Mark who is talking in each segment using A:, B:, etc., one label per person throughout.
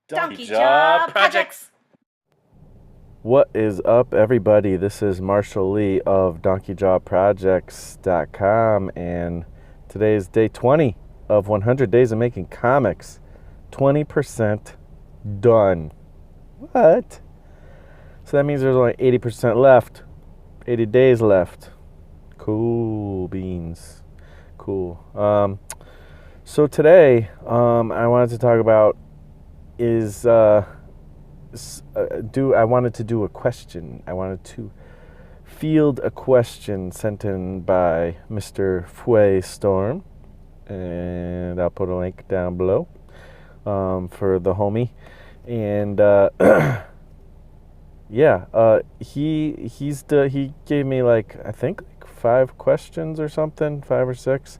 A: Donkey Jaw Projects.
B: What is up, everybody? This is Marshall Lee of DonkeyJawProjects.com, and today is day 20 of 100 Days of Making Comics. 20% done. What? So that means there's only 80% left. 80 days left. Cool beans. Cool. So today, I wanted to talk about I wanted to do a question. I wanted to field a question sent in by Mr. Fwah Storm, and I'll put a link down below for the homie. And he gave me I think 5 questions or something, 5 or 6,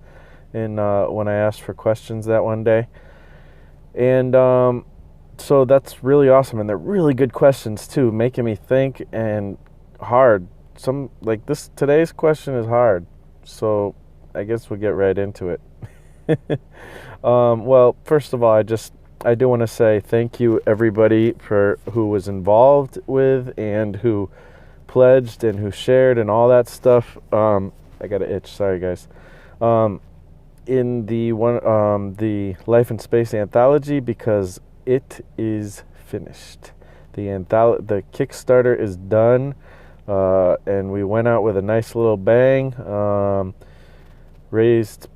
B: and when I asked for questions that one day, and so that's really awesome, and they're really good questions too, making me think and hard. Today's question is hard, so I guess we'll get right into it. Well, first of all, I do want to say thank you, everybody, for who was involved with and who pledged and who shared and all that stuff. I got an itch. Sorry, guys. In the Life in Space anthology, because it is finished. The Kickstarter is done, and we went out with a nice little bang. Raised,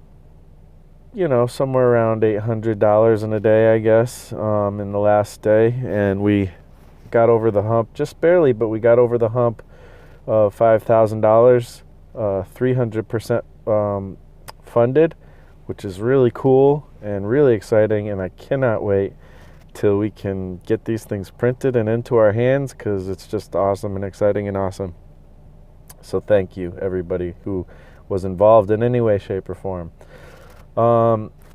B: somewhere around $800 in a day, I guess, in the last day, and we got over the hump, just barely, but we got over the hump of $5,000, 300% funded, which is really cool and really exciting, and I cannot wait till we can get these things printed and into our hands, because it's just awesome and exciting and awesome. So thank you, everybody who was involved in any way, shape, or form.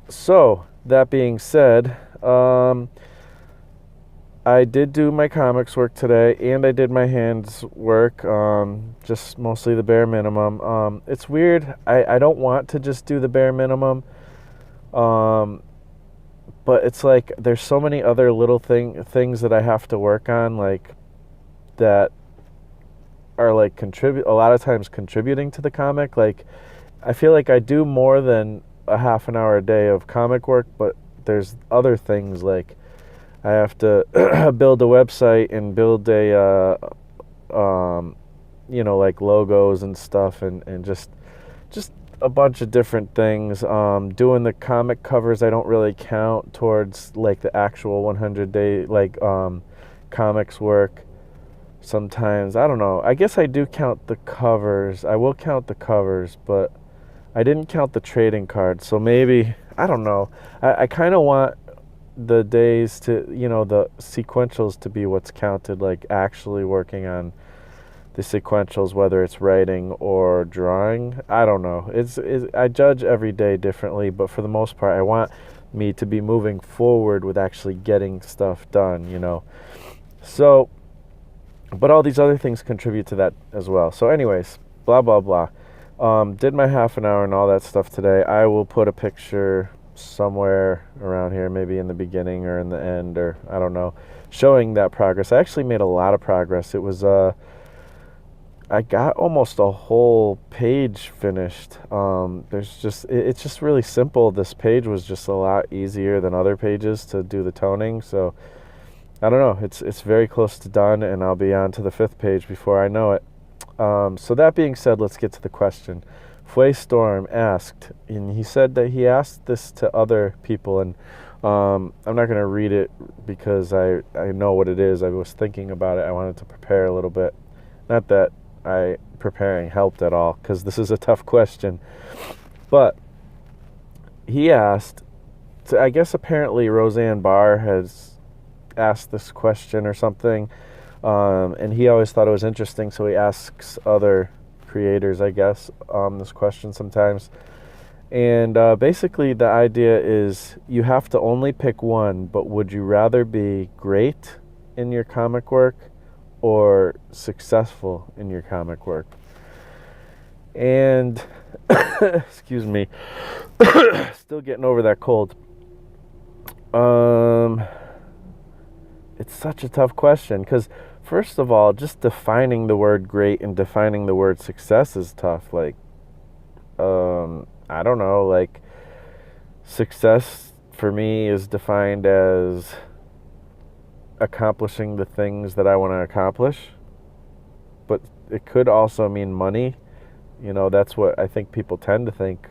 B: So that being said, I did do my comics work today, and I did my hands work, just mostly the bare minimum. It's weird. I don't want to just do the bare minimum, but it's like there's so many other little things that I have to work on, that are a lot of times contributing to the comic. I feel like I do more than a half an hour a day of comic work, but there's other things, like I have to build a website and build logos and stuff, and just a bunch of different things. Doing the comic covers, I don't really count towards the actual 100-day comics work. Sometimes, I don't know. I guess I do count the covers. I will count the covers, but I didn't count the trading cards. So maybe, I don't know. I kind of want the days to, the sequentials to be what's counted, actually working on the sequentials, whether it's writing or drawing. I don't know. I judge every day differently, but for the most part, I want me to be moving forward with actually getting stuff done, So, but all these other things contribute to that as well. So anyways, blah, blah, blah. Did my half an hour and all that stuff today. I will put a picture somewhere around here, maybe in the beginning or in the end, or I don't know, showing that progress. I actually made a lot of progress. It was, I got almost a whole page finished. It's just really simple. This page was just a lot easier than other pages to do the toning. So I don't know. It's very close to done, and I'll be on to the 5th page before I know it. So that being said, let's get to the question. Fwah Storm asked, and he said that he asked this to other people, and I'm not going to read it because I know what it is. I was thinking about it. I wanted to prepare a little bit. Not that preparing helped at all, because this is a tough question. But he asked, I guess apparently Roseanne Barr has asked this question or something, and he always thought it was interesting, so he asks other creators, I guess, this question sometimes. And basically the idea is you have to only pick one, but would you rather be great in your comic work or successful in your comic work? And excuse me, still getting over that cold. it's such a tough question because, first of all, just defining the word great and defining the word success is tough. Like, I don't know, like, success for me is defined as accomplishing the things that I want to accomplish, but it could also mean money. You know, that's what I think people tend to think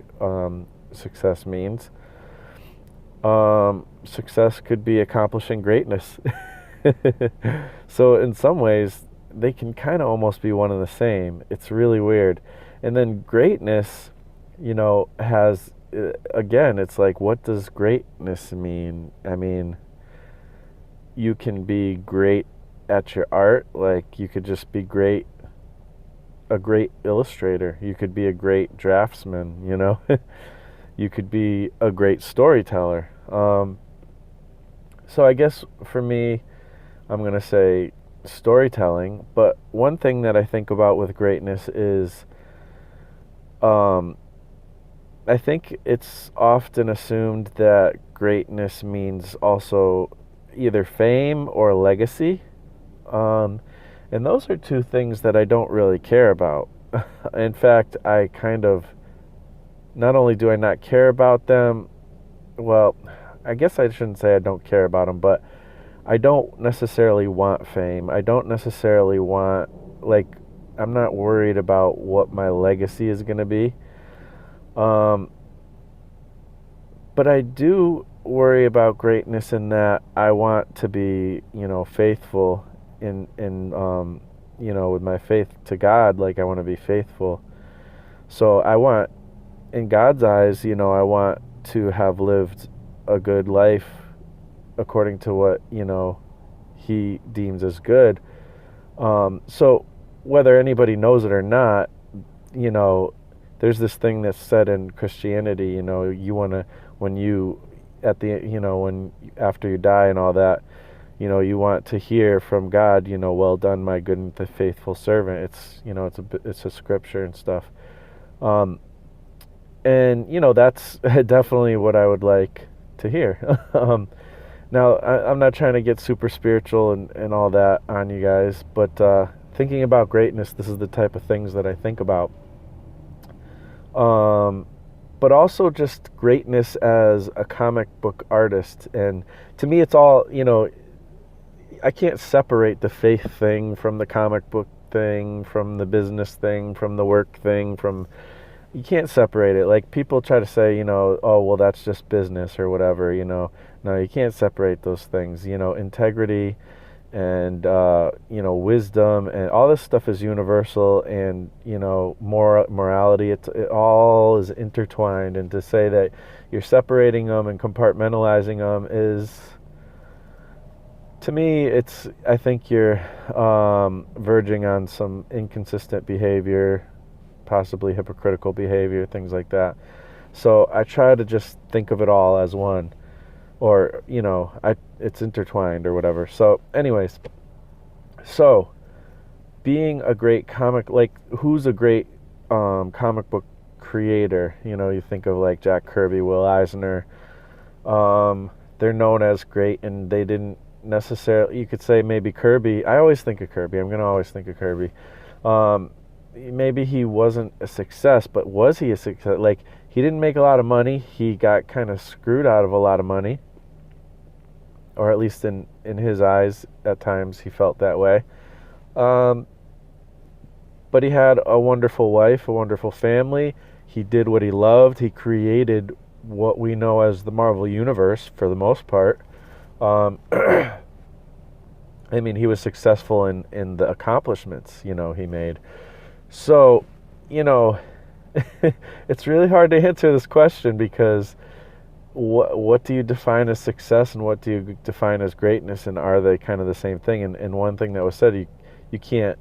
B: success means. Success could be accomplishing greatness. So in some ways, they can kind of almost be one and the same. It's really weird. And then greatness, you know, has, again, it's like, what does greatness mean? I mean, you can be great at your art. Like, you could just be a great illustrator. You could be a great draftsman, you know? You could be a great storyteller. So I guess for me, I'm going to say storytelling. But one thing that I think about with greatness is I think it's often assumed that greatness means also either fame or legacy. And those are two things that I don't really care about. In fact, I kind of, not only do I not care about them, well, I guess I shouldn't say I don't care about them, but I don't necessarily want fame. I don't necessarily want, like, I'm not worried about what my legacy is going to be. But I do worry about greatness in that I want to be, you know, faithful in you know, with my faith to God. Like, I want to be faithful. So I want, in God's eyes, you know, I want to have lived a good life according to what, you know, He deems as good. So whether anybody knows it or not, you know, there's this thing that's said in Christianity, you know, you want to, when you, at the, you know, when, after you die and all that, you know, you want to hear from God, you know, well done, my good and faithful servant. It's, you know, it's a scripture and stuff. And, you know, that's definitely what I would like to hear. Now, I'm not trying to get super spiritual and all that on you guys, but thinking about greatness, this is the type of things that I think about. But also just greatness as a comic book artist. And to me, it's all, you know, I can't separate the faith thing from the comic book thing, from the business thing, from the work thing, you can't separate it. Like, people try to say, you know, oh, well, that's just business or whatever, you know. No, you can't separate those things. You know, integrity and, you know, wisdom and all this stuff is universal, and, you know, morality, it all is intertwined. And to say that you're separating them and compartmentalizing them is, to me, I think you're verging on some inconsistent behavior, possibly hypocritical behavior, things like that. So I try to just think of it all as one, or, you know, it's intertwined or whatever. So anyways, so being a great comic, like, who's a great comic book creator? You know, you think of like Jack Kirby, Will Eisner. They're known as great, and they didn't necessarily, you could say maybe Kirby. I always think of Kirby. I'm going to always think of Kirby. Maybe he wasn't a success, but was he a success? Like, he didn't make a lot of money. He got kind of screwed out of a lot of money, or at least in his eyes, at times he felt that way. But he had a wonderful wife, a wonderful family. He did what he loved. He created what we know as the Marvel Universe for the most part. I mean, he was successful in the accomplishments, you know, he made. So, you know, it's really hard to answer this question, because what do you define as success and what do you define as greatness, and are they kind of the same thing? And one thing that was said, you can't,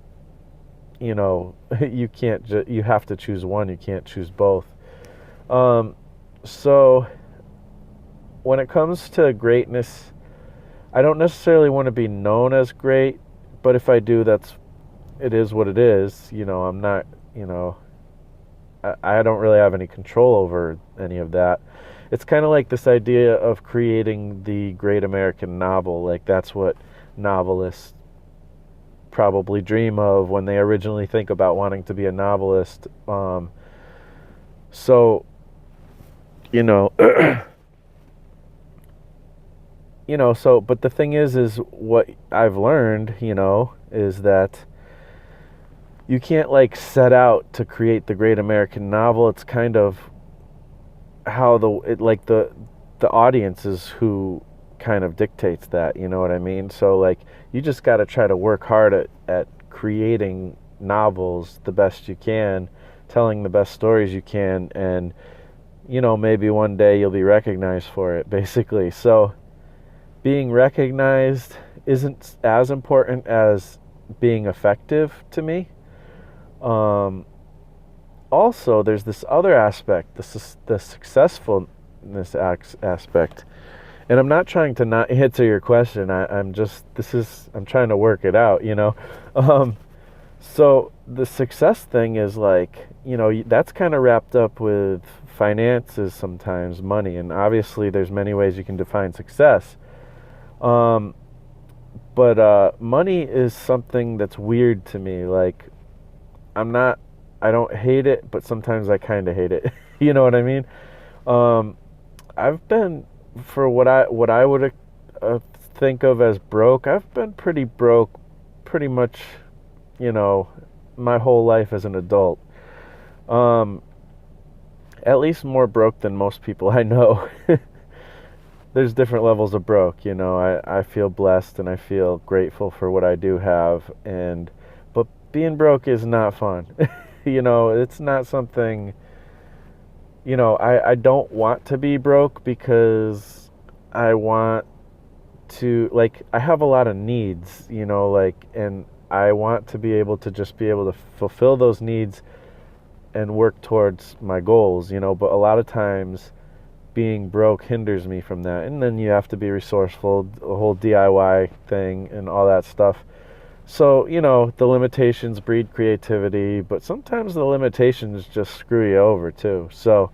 B: you know, you have to choose one. You can't choose both. So when it comes to greatness, I don't necessarily want to be known as great, but if I do, it is what it is. You know, I'm not, you know, I don't really have any control over any of that. It's kind of like this idea of creating the great American novel. Like, that's what novelists probably dream of when they originally think about wanting to be a novelist. So, you know, but the thing is what I've learned, is that you can't like set out to create the great American novel. It's kind of how the audience is who kind of dictates that, you know what I mean? So like you just got to try to work hard at creating novels the best you can, telling the best stories you can, and maybe one day you'll be recognized for it, basically. So being recognized isn't as important as being effective to me. Also, there's this other aspect, the successfulness aspect. And I'm not trying to not answer your question. I'm trying to work it out, So the success thing is like, that's kind of wrapped up with finances sometimes, money. And obviously there's many ways you can define success. But money is something that's weird to me. Like, I don't hate it, but sometimes I kind of hate it. You know what I mean? I've been, for what I would think of as broke, I've been pretty broke pretty much, my whole life as an adult. At least more broke than most people I know. There's different levels of broke, I feel blessed and I feel grateful for what I do have, but being broke is not fun. It's not something, I don't want to be broke because I want to, like, I have a lot of needs, and I want to be able to just be able to fulfill those needs and work towards my goals, but a lot of times being broke hinders me from that. And then you have to be resourceful, the whole DIY thing and all that stuff. So, the limitations breed creativity, but sometimes the limitations just screw you over too. So,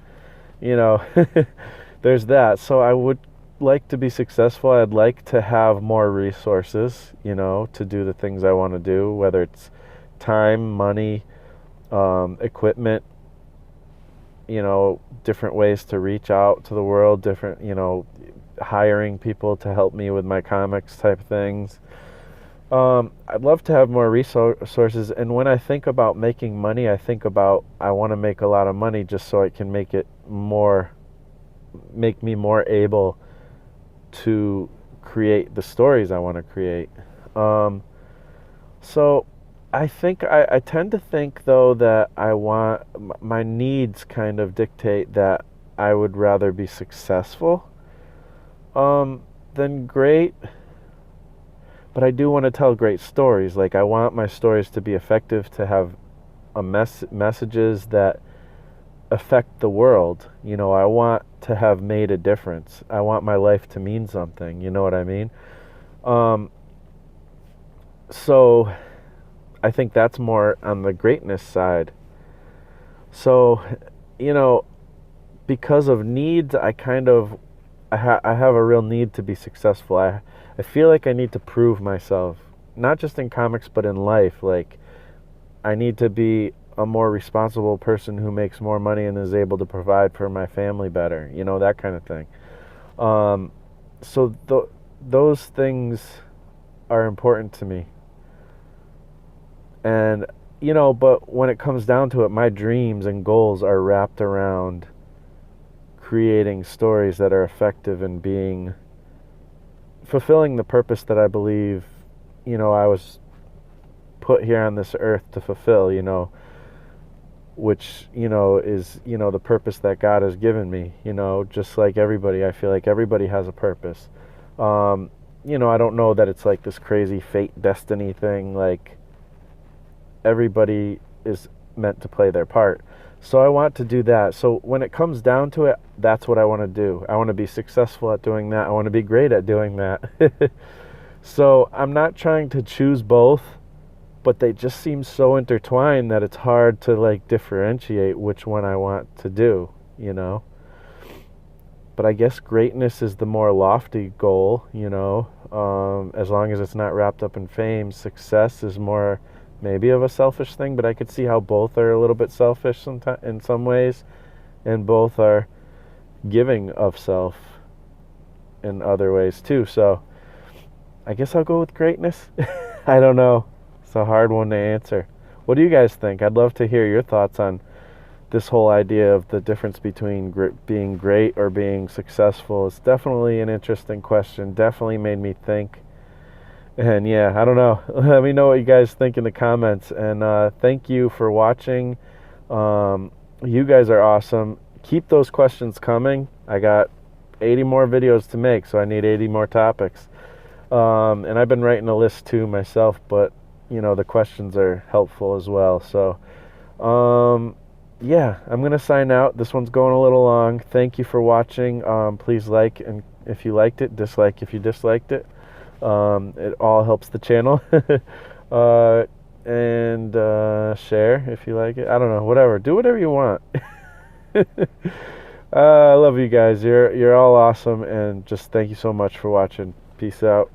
B: there's that. So I would like to be successful. I'd like to have more resources, to do the things I want to do, whether it's time, money, equipment, different ways to reach out to the world, different, hiring people to help me with my comics type things. I'd love to have more resources, and when I think about making money, I think about I want to make a lot of money just so I can make me more able to create the stories I want to create. So I think I tend to think though that my needs kind of dictate that I would rather be successful than great. But I do want to tell great stories. Like, I want my stories to be effective, to have messages that affect the world. I want to have made a difference. I want my life to mean something. You know what I mean? So I think that's more on the greatness side. So, because of needs, I have a real need to be successful. I feel like I need to prove myself, not just in comics, but in life. Like, I need to be a more responsible person who makes more money and is able to provide for my family better, that kind of thing. So those things are important to me. And, but when it comes down to it, my dreams and goals are wrapped around creating stories that are effective and fulfilling the purpose that I believe, I was put here on this earth to fulfill, which, is, the purpose that God has given me, just like everybody. I feel like everybody has a purpose. I don't know that it's like this crazy fate, destiny thing. Like, everybody is meant to play their part. So I want to do that. So when it comes down to it, that's what I want to do. I want to be successful at doing that. I want to be great at doing that. So I'm not trying to choose both, but they just seem so intertwined that it's hard to like differentiate which one I want to do, But I guess greatness is the more lofty goal, As long as it's not wrapped up in fame, success is more maybe of a selfish thing, but I could see how both are a little bit selfish in some ways, and both are giving of self in other ways too. So I guess I'll go with greatness. I don't know. It's a hard one to answer. What do you guys think? I'd love to hear your thoughts on this whole idea of the difference between being great or being successful. It's definitely an interesting question. Definitely made me think. And yeah, I don't know. Let me know what you guys think in the comments. And thank you for watching. You guys are awesome. Keep those questions coming. I got 80 more videos to make, so I need 80 more topics. And I've been writing a list too myself, but you know, the questions are helpful as well. So yeah, I'm gonna sign out. This one's going a little long. Thank you for watching. Please like, and if you liked it, dislike if you disliked it. It all helps the channel. And share if you like it. I don't know, whatever. Do whatever you want. I love you guys. You're all awesome, and just thank you so much for watching. Peace out.